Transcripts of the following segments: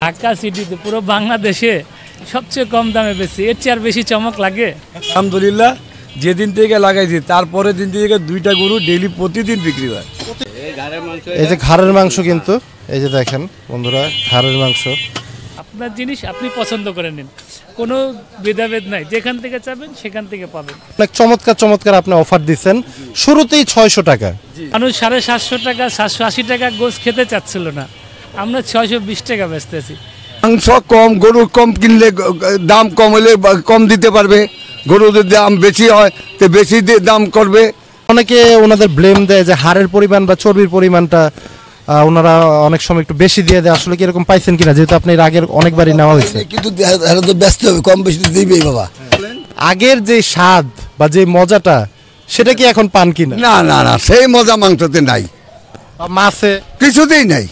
ঢাকা সিটিতে পুরো বাংলাদেশে সবচেয়ে কম দামে বেশি, এর চেয়ে আর বেশি চমক লাগে? আলহামদুলিল্লাহ, যেদিন থেকে লাগাইছি তারপরের দিন থেকে 2টা গরু ডেইলি প্রতিদিন বিক্রি হয়। এই যে ঘাড়ের মাংস, কিন্তু এই যে দেখেন বন্ধুরা, ঘাড়ের মাংস আপনার জিনিস আপনি পছন্দ করে নিন, কোনো ভেদাভেদ নাই, যেখান থেকে চাবেন সেখান থেকে পাবেন। অনেক চমৎকার চমৎকার আপনি অফার দিচ্ছেন, শুরুতেই 600 টাকা। মানুষ 750 টাকা 780 টাকা গোস খেতে চাচ্ছিল না, আমরা 620 টাকা বেচতেছি। মাংস কম, গরু কম কিনলে দাম কম হলে কম দিতে পারবে, গরুর দাম বেশি হয় তো বেশি দাম করবে। অনেকে ওনাদের ব্লেম দেয় যে হাড়ের পরিমাণ বা চর্বির পরিমাণটা ওনারা অনেক সময় একটু বেশি দিয়ে দেয়, আসলে কি এরকম পাইছেন কিনা, যেহেতু আপনি এর আগের অনেকবারই নেওয়া হয়েছে? কিন্তু তো ব্যস্ত হবে, কম বেশি দিবেই বাবা। আগের যে স্বাদ বা যে মজাটা সেটা কি এখন পান কিনা? না না না, সেই মজা মাংসতে নাই, মাছে কিছুতেই নাই,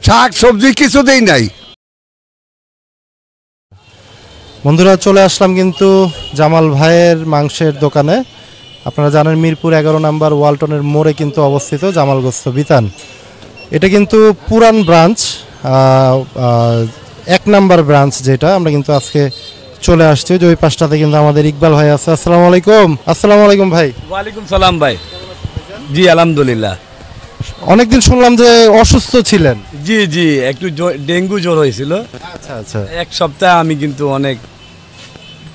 শাক সবজি কিছুতেই নাই। বন্ধুরা, চলে আসলাম কিন্তু জামাল ভাইয়ের মাংসের দোকানে। আপনারা জানেন মিরপুর 11 নম্বর ওয়ালটনের মোড়ে কিন্তু অবস্থিত জামাল গোস্ত বিতান। এটা কিন্তু পুরান ব্রাঞ্চ, 1 নম্বর ব্রাঞ্চ যেটা। আমরা কিন্তু আজকে চলে আসছি, যে ওই পাশটাতে কিন্তু আমাদের ইকবাল ভাই আছে। আসসালামু আলাইকুম। আসসালামু আলাইকুম ভাই। ওয়ালাইকুম সালাম ভাই। জি আলহামদুলিল্লাহ। অনেকদিন শুনলাম যে অসুস্থ ছিলেন। জি জি, একটু ডেঙ্গু জ্বর হয়েছিল। আচ্ছা আচ্ছা। 1 সপ্তাহ আমি কিন্তু অনেক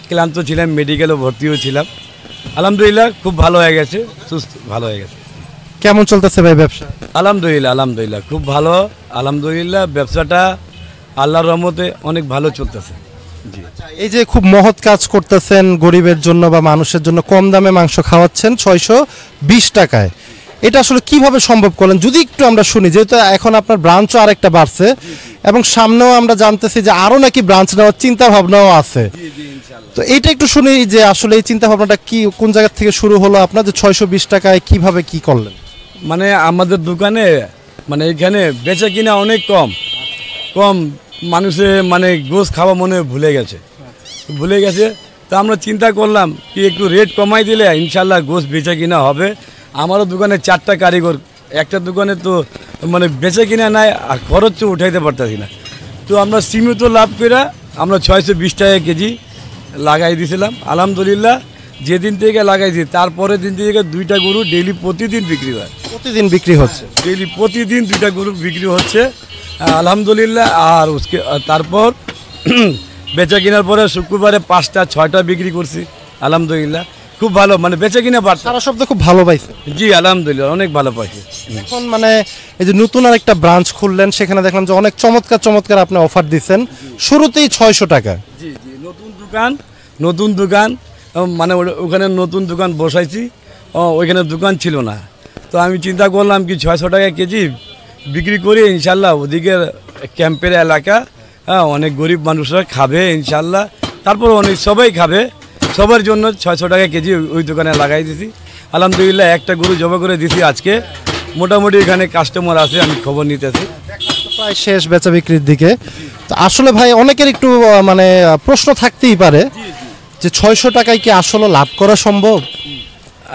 ক্লান্ত ছিলাম, মেডিকেলে ভর্তিও ছিলাম। আলহামদুলিল্লাহ খুব ভালো হয়ে গেছে, সুস্থ ভালো হয়ে গেছে। কেমন চলতেছে ভাই ব্যবসা? আলহামদুলিল্লাহ আলহামদুলিল্লাহ খুব ভালো। আলহামদুলিল্লাহ ব্যবসাটা আল্লাহর রহমতে অনেক ভালো চলতেছে। জি, এই যে খুব মহৎ কাজ করতেছেন গরিবের জন্য বা মানুষের জন্য, কম দামে মাংস খাওয়াচ্ছেন 620 টাকায়, এটা আসলে কিভাবে সম্ভব করলেন যদি একটু আমরা শুনি, যেহেতু এখন আপনার ব্রাঞ্চও আরেকটা বাড়ছে এবং সামনেও আমরা জানতেছি যে আরো নাকি ব্রাঞ্চ নেওয়ার চিন্তা ভাবনাও আছে। তো এইটা একটু শুনি যে আসলে এই চিন্তা ভাবনাটা কি, কোন জায়গা থেকে শুরু হলো আপনার, যে 620 টাকায় কিভাবে কি করলেন? মানে আমাদের দোকানে মানে এখানে বেচা কিনা অনেক কম কম, মানুষে মানে গোশ খাওয়া মনে ভুলে গেছে। তো আমরা চিন্তা করলাম কি একটু রেট কমাই দিলে ইনশাল্লাহ গোশ বেচা কিনা হবে। আমারও দোকানে 4টা কারিগর, একটা দোকানে তো মানে বেচা কিনা নাই আর খরচ উঠাইতে পারতেছি না। তো আমরা সীমিত লাভ করে আমরা 620 টাকা কেজি লাগাই দিয়েছিলাম। আলহামদুলিল্লাহ, যেদিন থেকে লাগাইছি তারপরের দিন থেকে 2টা গরু ডেইলি প্রতিদিন বিক্রি হয়। প্রতিদিন বিক্রি হচ্ছে? ডেইলি প্রতিদিন 2টা গরু বিক্রি হচ্ছে আলহামদুলিল্লাহ। আর তারপর বেচা কেনার পরে শুক্রবারে 5টা 6টা বিক্রি করছি আলহামদুলিল্লাহ। খুব ভালো, মানে বেচা কিনা বাড়ছে। সারা সপ্তাহ খুব ভালো পাইছে? জি আলহামদুলিল্লাহ অনেক ভালো পাইছে। এখন মানে এই যে নতুন আর একটা ব্রাঞ্চ খুললেন, সেখানে দেখলাম যে অনেক চমৎকার চমৎকার আপনি অফার দিচ্ছেন, শুরুতেই 600 টাকা। জি জি, নতুন দোকান মানে ওখানে নতুন দোকান বসাইছি, ওইখানে দোকান ছিল না। তো আমি চিন্তা করলাম কি 600 টাকা কেজি বিক্রি করি ইনশাল্লাহ, ওদিকে ক্যাম্পের এলাকা, অনেক গরিব মানুষরা খাবে ইনশাল্লাহ, তারপর অনেক সবাই খাবে, সবার জন্য 600 টাকা কেজি ওই দোকানে লাগাই দিছি। আলহামদুলিল্লাহ একটা গরু জবা করে দিছি আজকে, মোটামুটি এখানে কাস্টমার আছে, আমি খবর নিতেছি। প্রায় শেষ বেচা বিক্রির দিকে। তো আসলে ভাই অনেকের একটু মানে প্রশ্ন থাকতেই পারে যে 600 টাকায় কি আসলে লাভ করা সম্ভব?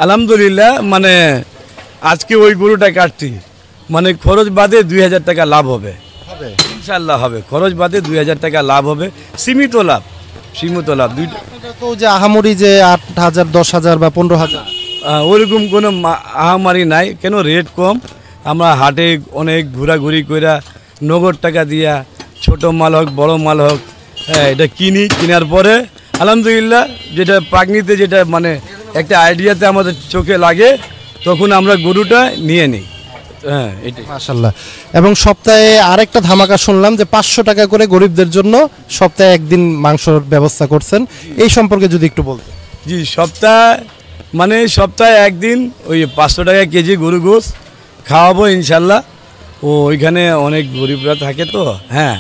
আলহামদুলিল্লাহ, মানে আজকে ওই গরুটা কাটছি, মানে খরচ বাদে 2000 টাকা লাভ হবে ইনশাল্লাহ, হবে খরচ বাদে 2000 টাকা লাভ হবে, সীমিত লাভ। দুইটা তো যে আহামরি যে 8000 10,000 বা 15,000 ওরকম কোনো আহামারি নাই, কেন রেট কম। আমরা হাটে অনেক ঘোরাঘুরি করে নগদ টাকা দিয়া ছোট মাল হোক বড় মাল হোক এটা কেনার পরে আলহামদুলিল্লাহ যেটা পাগনিতে যেটা মানে একটা আইডিয়াতে আমাদের চোখে লাগে, তখন আমরা গরুটা নিয়ে নিই। হ্যাঁ এটাই মাশাআল্লাহ। এবং সপ্তাহে আরেকটা ধামাকা শুনলাম যে 500 টাকা করে গরিবদের জন্য সপ্তাহে একদিন মাংসর ব্যবস্থা করছেন, এই সম্পর্কে যদি একটু বলতেন। জি, সপ্তাহে একদিন ওই 500 টাকা কেজি গরু গোশ খাওয়াবো ইনশাল্লাহ। ওইখানে অনেক গরিবরা থাকে তো, হ্যাঁ,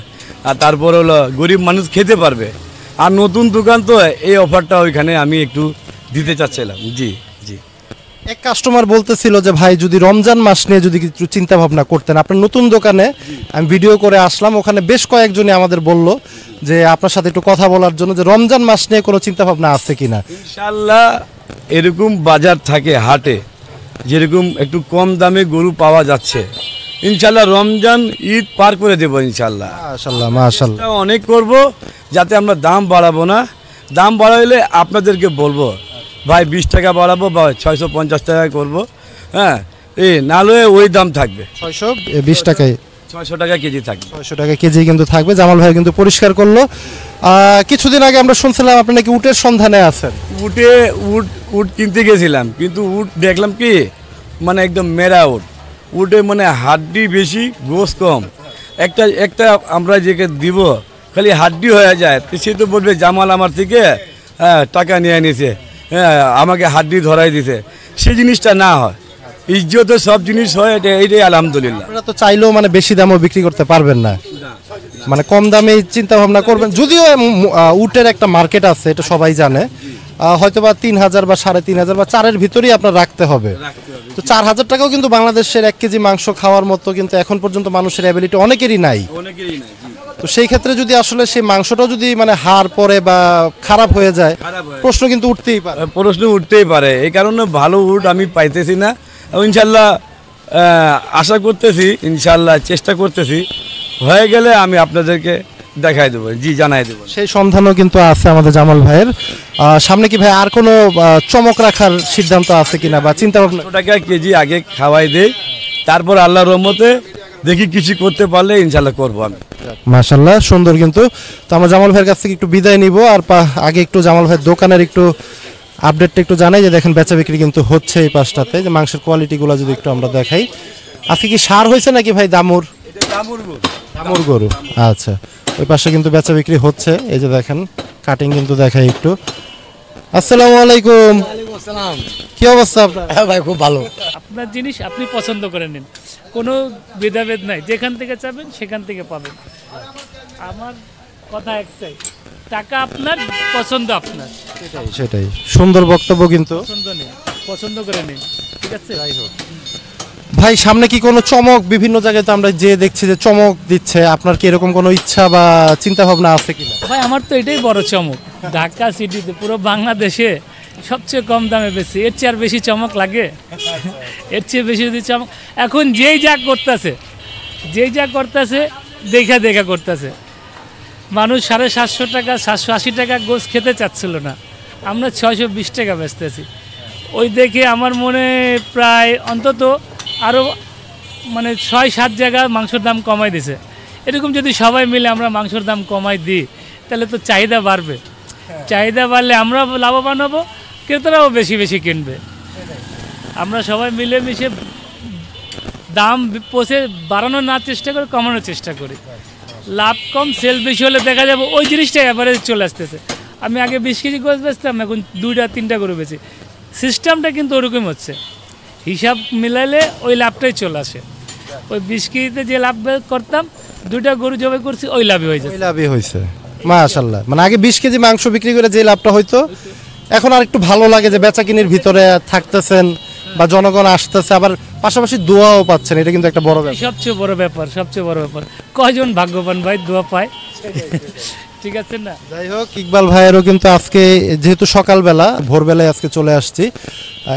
আর তারপর হলো গরিব মানুষ খেতে পারবে। আর নতুন দোকান তো এই অফারটা ওইখানে আমি একটু দিতে চাচ্ছিলাম। জি জি। এক কাস্টমার বলতেছিল যে ভাই যদি রমজান মাস নিয়ে যদি কিছু চিন্তা ভাবনা করতেন। আপনার নতুন দোকানে আমি ভিডিও করে আসলাম, ওখানে বেশ কয়েকজনই আমাদের বলল যে আপনার সাথে একটু কথা বলার জন্য, যে রমজান মাস নিয়ে কোনো চিন্তা ভাবনা আছে কিনা। ইনশাল্লাহ এরকম বাজার থাকে হাটে, যেরকম একটু কম দামে গরু পাওয়া যাচ্ছে, ইনশাল্লাহ রমজান ঈদ পার করে দেবো ইনশাল্লাহ। মাশাআল্লাহ মাশাআল্লাহ। অনেক করব, যাতে আমরা দাম বাড়াবো না। দাম বাড়াইলে আপনাদেরকে বলবো ভাই 20 টাকা বাড়াবো বা 650 টাকা করবো, হ্যাঁ নাহলে ওই দাম থাকবে 620 টাকায় 600 টাকা কেজি থাকবে। 600 টাকা কেজি কিন্তু থাকবে। জামাল ভাই কিন্তু পরিষ্কার করলো। কিছুদিন আগে আমরা শুনছিলাম আপনি নাকি উটের সন্ধানে আছেন। উট কিনতে গেছিলাম, কিন্তু উট দেখলাম কি মানে একদম মেরা উটে মানে হাড্ডি বেশি, গোশ কম। একটা আমরা যেকে দিব খালি হাড্ডি হয়ে যায়, তো সে তো বলবে জামাল আমার থেকে টাকা নিয়ে নিছে, আমাকে হাড্ডি ধরাই দিছে। সেই জিনিসটা না হয়, ইজ্জতে সব জিনিস হয়, এইটাই আলহামদুলিল্লাহ। আপনারা তো চাইলেও মানে বেশি দামও বিক্রি করতে পারবেন না, মানে কম দামে চিন্তা ভাবনা করবেন। যদিও উটের একটা মার্কেট আছে, এটা সবাই জানে, হয়তোবা 3000 বা 3500 বা 4-এর ভিতরেই আপনার রাখতে হবে। তো 4000 টাকাও কিন্তু বাংলাদেশের 1 কেজি মাংস খাওয়ার মতো কিন্তু এখন পর্যন্ত মানুষের অ্যাবিলিটি অনেকেরই নাই। তো সেই ক্ষেত্রে যদি আসলে সেই মাংসটাও যদি মানে হাড় পরে বা খারাপ হয়ে যায়, প্রশ্ন কিন্তু উঠতেই পারে। এই কারণে ভালো উট আমি পাইতেছি না। ইনশাল্লাহ আশা করতেছি, ইনশাল্লাহ চেষ্টা করতেছি, হয়ে গেলে আমি আপনাদেরকে দেখাই দেবো, জানাই দেবো। সেই সন্ধানও কিন্তু আছে আমাদের জামাল ভাইয়ের। সামনে কি ভাই আর কোনো চমক রাখার সিদ্ধান্ত আছে কিনা বা চিন্তা ভাবনা? 100 টাকা কেজি আগে খাওয়াই দেই, তারপর আল্লাহর রহমতে দেখি কিছু করতে পারলে ইনশাল্লাহ করবো আমি। মাশাআল্লাহ, সুন্দর। কিন্তু তো আমরা জামাল ভাইয়ের কাছ থেকে একটু বিদায় নিব, আর আগে একটু জামাল ভাইয়ের দোকানের একটু আপডেটটা একটু জানাই। যে দেখেন বেচা বিক্রি কিন্তু হচ্ছে এই পাশটাতে, যে মাংসের কোয়ালিটিগুলো যদি একটু আমরা দেখাই। আজকে কি সার হয়েছে নাকি ভাই? দামুর গরু, আচ্ছা। ওই পাশে কিন্তু বেচা বিক্রি হচ্ছে, এই যে দেখেন কাটিং কিন্তু দেখাই একটু। আসসালামু আলাইকুম। কি অবস্থা আপনার? হ্যাঁ ভাই, খুব ভালো। আপনার জিনিস আপনি পছন্দ করে নিন, কোনো ভেদাভেদ নাই, যেখান থেকে চাবেন সেখান থেকে পাবেন। আমার কথা একটাই, টাকা আপনার, পছন্দ আপনার। সেটাই সুন্দর বক্তব্য। কিন্তু পছন্দ নেই, পছন্দ করে নিন, ঠিক আছে? ভাই সামনে কি কোনো চমক? বিভিন্ন জায়গায় তো আমরা যে দেখছি যে চমক দিচ্ছে, আপনার কি এরকম কোনো ইচ্ছা বা চিন্তা ভাবনা আছে কিনা? ভাই আমার তো এটাই বড় চমক, ঢাকা সিটিতে পুরো বাংলাদেশে সবচেয়ে কম দামে বেশি। এর চেয়ে আর বেশি চমক লাগে? এর চেয়ে বেশি যদি চমক, এখন যেই যা করতেছে দেখা করতেছে। মানুষ 750 টাকা 780 টাকা গোশ খেতে চাচ্ছিল না, আমরা 620 টাকা বেচতেছি। ওই দেখে আমার মনে প্রায় অন্তত আরও মানে 6-7 জায়গা মাংসের দাম কমাই দিছে। এরকম যদি সবাই মিলে আমরা মাংসের দাম কমাই দিই, তাহলে তো চাহিদা বাড়বে। চাহিদা বাড়লে আমরা লাভবান হব, ক্রেতারাও বেশি কিনবে। আমরা সবাই মিলেমিশে দাম পোষে বাড়ানোর না চেষ্টা করি, কমানোর চেষ্টা করি। লাভ কম, সেল বেশি হলে দেখা যাবে ওই জিনিসটা অ্যাভারেজ চলে আসতেছে। আমি আগে 20 কেজি গোশ বেচতাম, এখন 2-3টা করে বেচি। সিস্টেমটা কিন্তু ওরকম হচ্ছে, হিসাব মিলাইলে ওই লাভটাই চলে আসে। ওই 20 কেজিতে যে লাভ করতাম, 2টা গরু জবাই করছি, ওই লাভই হয়ে যায়। ওই লাভই হয়েছে, মাশাআল্লাহ। মানে আগে 20 কেজি মাংস বিক্রি করে যে লাভটা হইতো, এখন আর একটু ভালো লাগে যে বেচা কিনির ভিতরে থাকতেছেন বা জনগণ আসতেছে, আবার পাশাপাশি দোয়াও পাচ্ছেন। এটা কিন্তু একটা বড় ব্যাপার, সবচেয়ে বড় ব্যাপার। কয়জন ভাগ্যবান ভাই দোয়া পায়, ঠিক আছে না? যাই হোক, ইকবাল ভাইয়েরও কিন্তু আজকে যেহেতু সকালবেলা ভোরবেলায় আজকে চলে আসছি,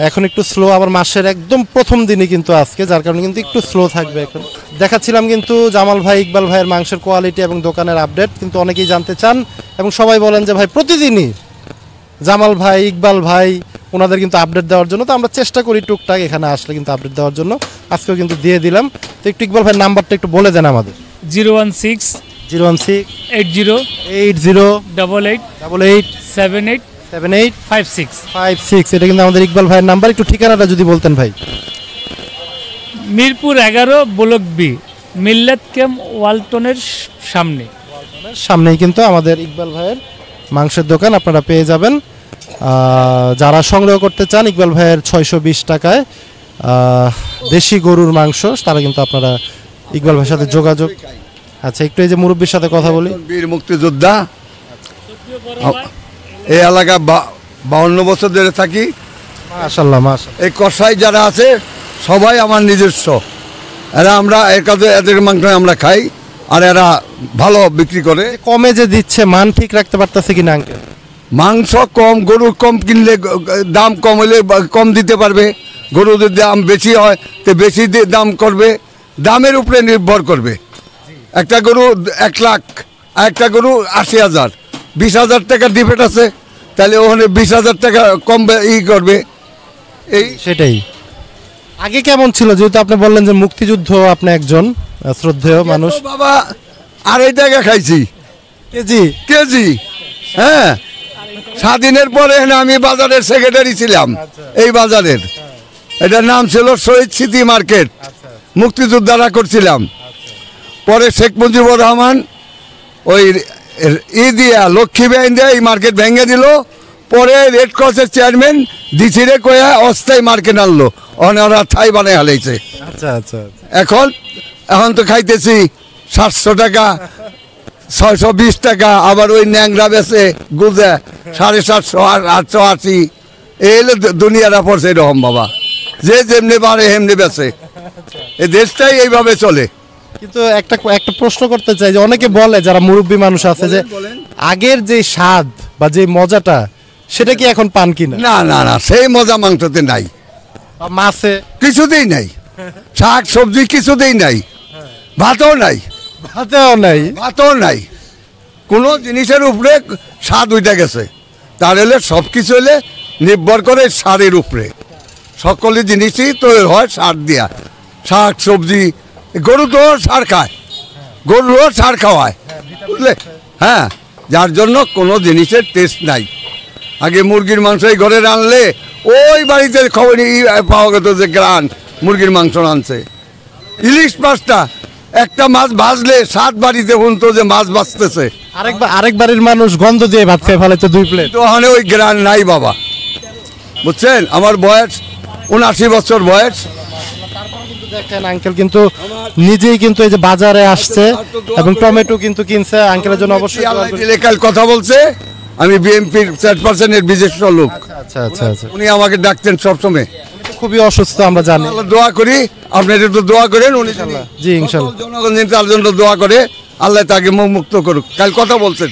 এখন একটু স্লো, আবার মাসের একদম প্রথম দিনই কিন্তু আজকে, যার কারণে কিন্তু একটু স্লো থাকবে। এখন দেখাচ্ছিলাম কিন্তু জামাল ভাই, ইকবাল ভাইয়ের মাংসের কোয়ালিটি এবং দোকানের আপডেট কিন্তু অনেকেই জানতে চান, এবং সবাই বলেন যে ভাই প্রতিদিনই জামাল ভাই, ইকবাল ভাই ওনাদের কিন্তু আপডেট দেওয়ার জন্য। তো আমরা চেষ্টা করি টুকটাক এখানে আসলে কিন্তু আপডেট দেওয়ার জন্য, আজকেও কিন্তু দিয়ে দিলাম। তো একটু ইকবাল ভাইয়ের নাম্বারটা একটু বলে দেন আমাদের। 016 80 88 78 56। এটা কিন্তু আমাদের ইকবাল ভাইয়ের নাম্বার। একটু ঠিকানাটা যদি বলতেন ভাই। মিরপুর 11 ব্লক বি, মিল্লাত ক্যাম্প ওয়ালটনের সামনেই কিন্তু আমাদের ইকবাল ভাইয়ের মাংসের দোকান আপনারা পেয়ে যাবেন। যারা সংগ্রহ করতে চান ইকবাল ভাইয়ের 620 টাকায় দেশি গরুর মাংস, তারা কিন্তু আপনারা ইকবাল ভাইয়ের সাথে যোগাযোগ। আচ্ছা, একটু এই যে মুরব্বীর সাথে কথা বলি। বীর মুক্তিযোদ্ধা, এই এলাকা 52 বছর ধরে থাকি। মাশাআল্লাহ। এই কসাই যারা আছে সবাই আমার নিজস্ব, আমরা এদের মাংস আমরা খাই, আর এরা ভালো বিক্রি করে। কমে যে দিচ্ছে, মান ঠিক রাখতে পারতেছে কিনা আঙ্কেল? মাংস কম, গরু কম কিনলে দাম কম হলে কম দিতে পারবে। গরুদের দাম বেশি হয় তো বেশি দাম করবে, দামের উপরে নির্ভর করবে। একটা গরু 1 লাখ, আর একটা গরু 80,000, 20,000 টাকা ডিফেট আছে, তাহলে ওখানে 20,000 টাকা কম করবে। এই সেটাই। আগে কেমন ছিল, যেহেতু আপনি বললেন যে মুক্তিযুদ্ধ, আপনি একজন শ্রদ্ধেয় মানুষ। তো বাবা 2.5 টাকা খাইছি কেজি? কেজি, হ্যাঁ। স্বাধীনের পরে এখানে আমি বাজারের সেক্রেটারি ছিলাম, এই বাজারের। এটার নাম ছিল শহীদ স্মৃতি মার্কেট, মুক্তিযোদ্ধারা করছিলাম। পরে শেখ মুজিবুর রহমান ওই দিয়া লক্ষ্মী ব্যাংক দিয়ে এই মার্কেট ভেঙে দিল। পরে রেড ক্রসের চেয়ারম্যান ডিসিরে কয়া অস্থায়ী মার্কেট আনলো, ওরা ঠাই বানায় হালাইছে। আচ্ছা আচ্ছা। এখন তো খাইতেছি 700 টাকা, 620 টাকা। আবার ওই ন্যাংরা বেছে গুজে 750, 880। এই দুনিয়াটা পড়ছে এরকম বাবা, যে যেমনি পারে হেমনি বেছে। এই দেশটাই এইভাবে চলে। কিন্তু একটা প্রশ্ন করতে চাই, যে অনেকে বলে, যারা মুরব্বী মানুষ আছে, যে আগের যে স্বাদ বা যে মজাটা, সেটা কি এখন পান কিনা? না না না, সেই মজা মাংসতে নাই, বা মাছে কিছুতেই নাই। শাক সবজি কিছুতেই নাই, ভাতও নাই, ভাতেও নাই। ভাতও নাই। কোনো জিনিসের উপরে স্বাদ উঠে গেছে। তাহলে সব কিছু হলে নির্ভর করে সারের উপরে। সকল জিনিসই তৈরি হয় সার দিয়া। শাক সবজি, গরু তো সার খায়, গরুও সার খাওয়ায়, বুঝলে? হ্যাঁ, যার জন্য কোনো জিনিসের টেস্ট নাই। আগে মুরগির মাংস এই ঘরে রানলে ওই বাড়িতে খবর পাওয়া গেত যে গ্রান মুরগির মাংস রানছে। ইলিশ মাছটা একটা মাছ ভাজলে 7 বাড়িতে শুনতো যে মাছ ভাজতেছে। আরেক বাড়ির মানুষ গন্ধ দিয়ে ভাত খেয়ে ফেলে তো 2 প্লেট। তো ওখানে ওই গ্রান নাই বাবা, বুঝছেন? আমার বয়স 79 বছর বয়স। দেখেন আঙ্কেল কিন্তু নিজেই কিন্তু এই যে বাজারে আসছে এবং টমেটো কিন্তু কিনছে। আঙ্কেলের জন্য অবশ্যই দোয়া করি। কাল কথা বলছে, আমি বিএনপির চেয়ারপারসনের বিশিষ্ট লোক। আচ্ছা আচ্ছা আচ্ছা। উনি আমাকে ডাকতেন সবসময়। খুবই অসুস্থ আমরা জানি। আল্লাহ দোয়া করি, আপনার একটু দোয়া করেন। উনি জি ইনশাআল্লাহ। জনগণ তার জন্য দোয়া করে, আল্লাহ তাকে মুক্ত করুক। কাল কথা বলছে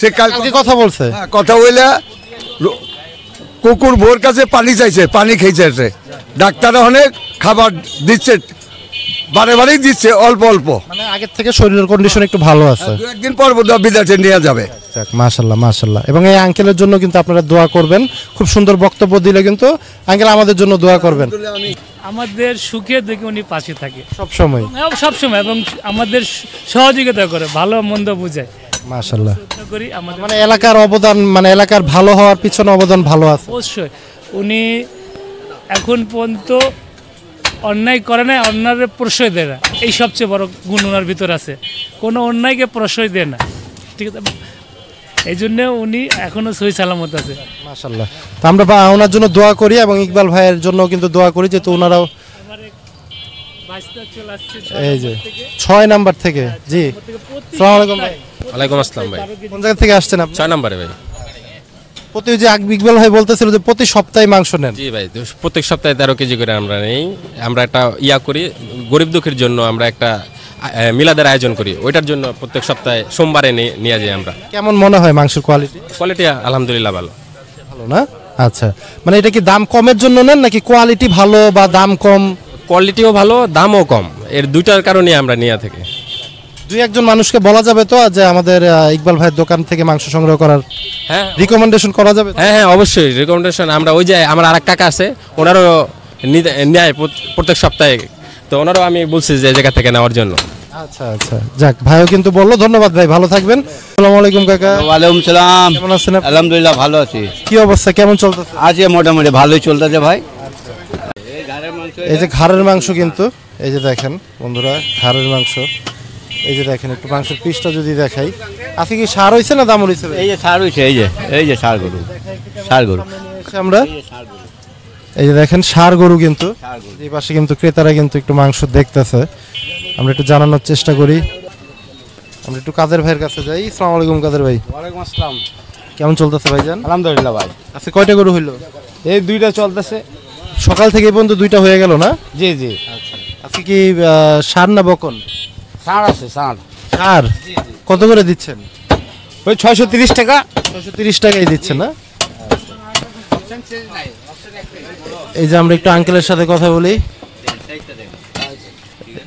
সে কালকে কথা বলছে। হ্যাঁ, কথা বলে কুকুর ভোর কাছে পানি চাইছে, পানি খেয়েছে। ডাক্তার অনেক খাবার দিচ্ছে, বারেই দিচ্ছে, অল্প অল্প। মানে আগের থেকে শরীরের কন্ডিশন একটু ভালো আছে। 2-1 দিন পর বিদেশে নিয়ে যাবে। মাশাআল্লাহ মাশাআল্লাহ। এবং এই আঙ্কেলের জন্য কিন্তু আপনারা দোয়া করবেন। খুব সুন্দর বক্তব্য দিলে কিন্তু আঙ্কেল আমাদের জন্য দোয়া করবেন। আমাদের সুখে দেখে উনি পাশে থাকে সব সময় সবসময়, এবং আমাদের সহযোগিতা করে, ভালো মন্দ বুঝায়। মাশাআল্লাহ। করি আমাদের মানে এলাকার অবদান, মানে এলাকার ভালো হওয়ার পিছনে অবদান ভালো আছে। অবশ্যই উনি এখন পর্যন্ত অন্যায় করে না, অন্যায়ের প্রশ্রয় দেয় না। এই সবচেয়ে বড় গুণ ওনার ভিতর আছে, কোনো অন্যায়কে প্রশ্রয় দেয় না। ঠিক আছে, এই জন্য উনি এখনো সহি সালামত আছে। মাশাআল্লাহ। তো আমরা ওনার জন্য দোয়া করি এবং ইকবাল ভাইয়ের জন্য কিন্তু দোয়া করি, যেহেতু ওনারাও এই যে 6 নাম্বার থেকে। জি আসসালামু আলাইকুম ভাই। ওয়ালাইকুম আসসালাম ভাই। কোন জায়গা থেকে আসছেন আপনি? 6 নম্বরে ভাই। প্রতি যে ইকবাল ভাই বলতেছিল যে প্রতি সপ্তাহে মাংস নেন। জি ভাই, প্রত্যেক সপ্তাহে 13 কেজি করে আমরা নেই। আমরা একটা করি, গরিব দুঃখীর জন্য আমরা একটা মিলাদের আয়োজন করি। ওইটার জন্য প্রত্যেক সপ্তাহে সোমবারে নিয়ে যাই আমরা। কেমন মনে হয় মাংসের কোয়ালিটি? কোয়ালিটি আলহামদুলিল্লাহ ভালো। ভালো না? আচ্ছা, মানে এটা কি দাম কমের জন্য নেন নাকি কোয়ালিটি ভালো বা দাম কম? কোয়ালিটিও ভালো, দামও কম, এর দুইটার কারণে আমরা নিয়ে থাকি। 2-1 মানুষকে বলা যাবে তো যে আমাদের ইকবাল ভাইয়ের দোকান থেকে মাংস সংগ্রহ করার? হ্যাঁ, রিকমেন্ডেশন করা যাবে? হ্যাঁ হ্যাঁ অবশ্যই রিকমেন্ডেশন। আমরা ওই যে আমার আরেক কাকা আছে, ওনারও নেয় প্রত্যেক সপ্তাহে, তো ওনারও আমি বলছি যে জায়গা থেকে নেওয়ার জন্য। আচ্ছা আচ্ছা, যাক ভাইও কিন্তু বললো। ধন্যবাদ ভাই, ভালো থাকবেন। আসসালামু আলাইকুম কাকা। ওয়ালাইকুম সালাম। কেমন আছেন আপনি? আলহামদুলিল্লাহ ভালো আছি। কি অবস্থা, কেমন চলতেছে? আজকে মোটামুটি ভালোই চলতেছে ভাই। এই যে ঘাড়ের মাংস কিন্তু, এই যে দেখেন বন্ধুরা ঘাড়ের মাংস, এই যে দেখেন একটু মাংসের পিসটা যদি দেখাই। আজকে কি সার হয়েছে না দাম হয়েছে? এই যে সার হয়েছে, এই যে সার গরু। আমরা এই যে দেখেন সার গরু কিন্তু, এই পাশে কিন্তু ক্রেতারা কিন্তু একটু মাংস দেখতেছে। আমরা একটু জানানোর চেষ্টা করি। আমরা একটু কাদের ভাইয়ের কাছে যাই। আসসালামু আলাইকুম কাদের ভাই। ওয়ালাইকুম আসসালাম। কেমন চলতেছে ভাইজান? আলহামদুলিল্লাহ ভাই। আজকে কয়টা গরু হইলো? এই 2টা চলতেছে। সকাল থেকে এই পর্যন্ত 2টা হয়ে গেল না? জি জি। আজকে কি সার না বকন? সার আছে, সার। সার কত করে দিচ্ছেন? ওই 630 টাকা। 630 টাকাই দিচ্ছেন না? এই যে আমরা একটু আঙ্কেলের সাথে কথা বলি।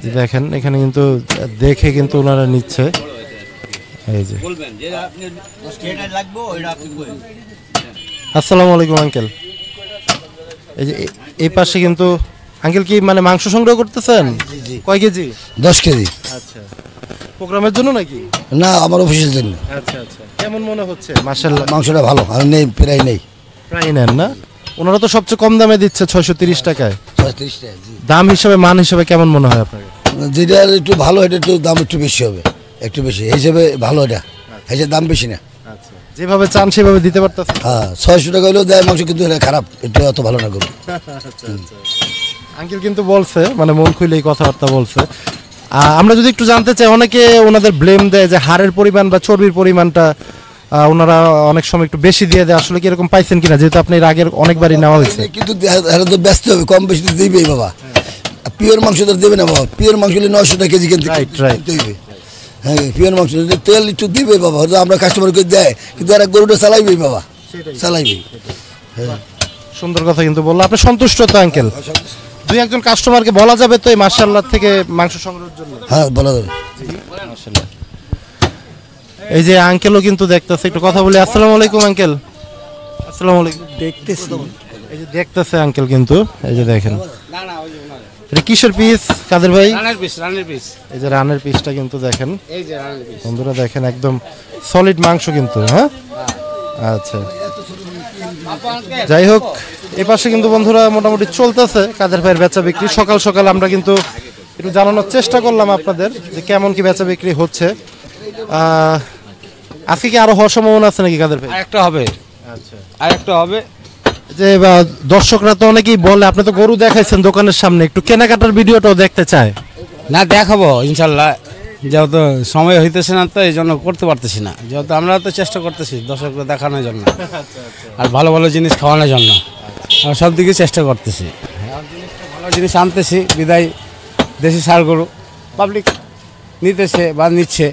যে দেখেন এখানে কিন্তু দেখে কিন্তু ওনারা নিচ্ছে। এই যে আসসালামু আলাইকুম আঙ্কেল। এই যে এই পাশে কিন্তু আঙ্কেল কি মানে মাংস সংগ্রহ করতেছেন? কয় কেজি? 10 কেজি। আচ্ছা, প্রোগ্রামের জন্য নাকি? না, আমার অফিসের জন্য। আচ্ছা আচ্ছা, কেমন মনে হচ্ছে? মাশাআল্লাহ, মাংসটা ভালো, আর নেই প্রায় নেই। প্রায় নেন না? ওনারা তো সবচেয়ে কম দামে দিচ্ছে 630 টাকায়। 36 টাকা। দাম হিসাবে মান হিসাবে কেমন মনে হয় আপনাকে? যেটা একটু ভালো এটা একটু দাম একটু বেশি হবে, একটু বেশি এই হিসেবে ভালো এটা, এই যে দাম বেশি না। আচ্ছা, যেভাবে চান সেভাবে দিতে পারতেছেন? হ্যাঁ, 600 টাকা হলেও দেয় মাংস, কিন্তু এটা খারাপ, এটা অত ভালো না গরু। আঙ্কেল কিন্তু বলছে, মানে মন খুলে এই কথাবার্তা বলছে। আমরা যদি একটু জানতে চাই, অনেকে ওনাদের ব্লেম দেয় যে হাড়ের পরিমাণ বা চর্বির পরিমাণটা ওনারা অনেক সময় একটু বেশি দিয়ে দেয়, আসলে কি এরকম পাইছেন কিনা? যেহেতু আপনি এর আগের অনেকবারই নেওয়া হয়েছে। কিন্তু এটা তো ব্যস্ত হবে, কম বেশি তো দিবেই বাবা। পিওর মাংস তো দেবে না বাবা, পিওর মাংস হলে 900 টাকা কেজি কিনতে হবে। হ্যাঁ, পিওর মাংস তেল একটু দিবে বাবা, হয়তো আমরা কাস্টমারকে দেয়, কিন্তু এরা গরুটা চালাইবেই বাবা, চালাইবেই। হ্যাঁ, সুন্দর কথা কিন্তু বললো। আপনি সন্তুষ্ট তো আঙ্কেল? দুই একজন কাস্টমারকে বলা যাবে তো এই মাশাআল্লাহ থেকে মাংস সংগ্রহের জন্য? হ্যাঁ, বলা যাবে। মাশাআল্লাহ। এই যে আঙ্কেলও কিন্তু দেখতেছে, একটু কথা বলি। আসসালামু আলাইকুম আঙ্কেল। আসসালামু আলাইকুম। দেখতেছি, এই যে দেখতেছে আঙ্কেল কিন্তু, এই যে দেখেন এটা কিসের পিস কাদের ভাই? রানের পিস। এই যে রানের পিসটা কিন্তু দেখেন এই যে রানের পিস। বন্ধুরা, দেখেন একদম সলিড মাংস কিন্তু। হ্যাঁ, আচ্ছা, যাই হোক, এ পাশে কিন্তু বন্ধুরা মোটামুটি চলতেছে কাদের ভাইয়ের বেচা বিক্রি। সকাল সকাল আমরা কিন্তু একটু জানানোর চেষ্টা করলাম আপনাদের যে কেমন কি বেচা বিক্রি হচ্ছে। আজকে কি আরো হওয়ার সম্ভাবনা আছে নাকি কাদের ভাই? আরেকটা হবে। আচ্ছা, আরেকটা হবে। যে দর্শকরা তো অনেকেই বলে, আপনি তো গরু দেখাইছেন দোকানের সামনে, একটু কেনাকাটার ভিডিওটাও দেখতে চায়। না, দেখাবো ইনশাল্লাহ, যেহেতু সময় হইতেছে না তো এই জন্য করতে পারতেছি না, যেহেতু আমরা তো চেষ্টা করতেছি দর্শকরা দেখানোর জন্য আর ভালো ভালো জিনিস খাওয়ানোর জন্য, আমরা সব দিকে চেষ্টা করতেছি। ভালো জিনিস আনতেছি বিদায়, দেশি সার গরু পাবলিক নিতেছে বা নিচ্ছে।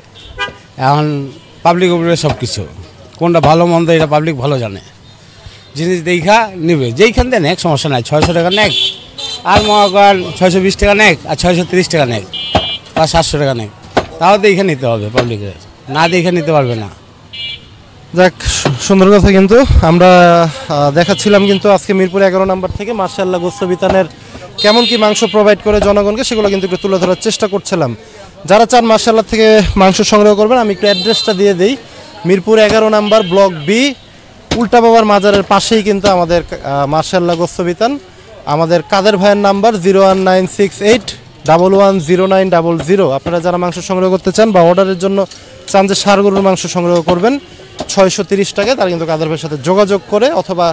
এখন পাবলিক উপরে সব কিছু, কোনটা ভালো মন্দ এটা পাবলিক ভালো জানে। জিনিস দেখা নিবে, যেইখান দিয়ে নেক সমস্যা নাই। 600 টাকা নেক, আর মনে করেন 620 টাকা নেক, আর 630 টাকা নেক, বা 700 টাকা নেক, তাও দেখে নিতে হবে। পাবলিকের না দেখে নিতে পারবে না। যাক, সুন্দর কথা কিন্তু আমরা দেখাচ্ছিলাম কিন্তু আজকে মিরপুর 11 নম্বর থেকে মাশাআল্লাহ গোস্ত বিতানের কেমন কি মাংস প্রোভাইড করে জনগণকে, সেগুলো কিন্তু একটু তুলে ধরার চেষ্টা করছিলাম। যারা চান মাশাআল্লাহ থেকে মাংস সংগ্রহ করবেন, আমি একটু অ্যাড্রেসটা দিয়ে দিই। মিরপুর 11 নম্বর, ব্লক বি, উল্টা বাবার মাজারের পাশেই কিন্তু আমাদের মাশাআল্লাহ গোস্ত বিতান। আমাদের কাদের ভাইয়ের নাম্বার 01968110900। আপনারা যারা মাংস সংগ্রহ করতে চান বা অর্ডারের জন্য চান যে ষাঁড় গরুর মাংস সংগ্রহ করবেন 630 টাকায়, তারা কিন্তু কাদের ভাইয়ের সাথে যোগাযোগ করে অথবা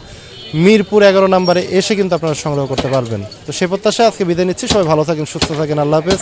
মিরপুর 11 নম্বরে এসে কিন্তু আপনারা সংগ্রহ করতে পারবেন। তো সে প্রত্যাশায় আজকে বিদায় নিচ্ছি। সবাই ভালো থাকেন, সুস্থ থাকেন, আল্লাহ হাফেজ।